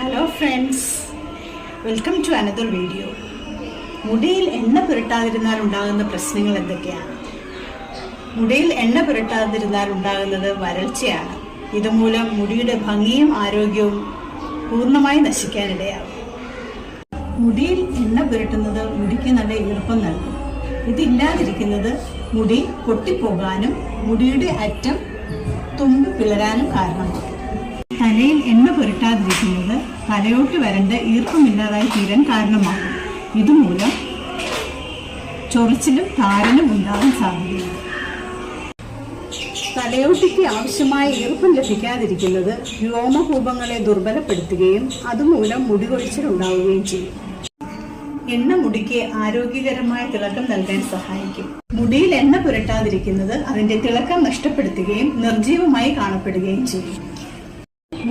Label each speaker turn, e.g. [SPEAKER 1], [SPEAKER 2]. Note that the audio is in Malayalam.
[SPEAKER 1] Hello friends, welcome to another video. മുടിയിൽ എണ്ണ പുരട്ടാതിരുന്നാൽ ഉണ്ടാകുന്ന പ്രശ്നങ്ങൾ എന്തൊക്കെയാണ്? മുടിയിൽ എണ്ണ പുരട്ടാതിരുന്നാൽ ഉണ്ടാകുന്നത് വരൾച്ചയാണ്. ഇതുമൂലം മുടിയുടെ ഭംഗിയും ആരോഗ്യവും പൂർണ്ണമായി നശിക്കാനിടയാകും. മുടിയിൽ എണ്ണ പുരട്ടുന്നത് മുടിക്ക് നല്ല ഈർപ്പം നൽകും. ഇതില്ലാതിരിക്കുന്നത് മുടി പൊട്ടിപ്പോകാനും മുടിയുടെ അറ്റം തുമ്പ് പിളരാനും കാരണമാകും. തലയിൽ എണ്ണ പുരട്ടാതിരിക്കുന്നത് തലയോട്ട് വരണ്ട് ഈർപ്പമില്ലാതായി തീരാൻ കാരണമാകും. ഇതുമൂലം ചൊറിച്ചിലും താരനും ഉണ്ടാകാൻ സാധ്യതയുണ്ട്. തലയോട്ടിക്ക് ആവശ്യമായ ഈർപ്പം ലഭിക്കാതിരിക്കുന്നത് രോമകൂപങ്ങളെ ദുർബലപ്പെടുത്തുകയും അതുമൂലം മുടി കൊഴിച്ചിലുണ്ടാവുകയും ചെയ്യും. എണ്ണ മുടിക്ക് ആരോഗ്യകരമായ തിളക്കം നൽകാൻ സഹായിക്കും. മുടിയിൽ എണ്ണ പുരട്ടാതിരിക്കുന്നത് അതിന്റെ തിളക്കം നഷ്ടപ്പെടുത്തുകയും നിർജീവമായി കാണപ്പെടുകയും ചെയ്യും.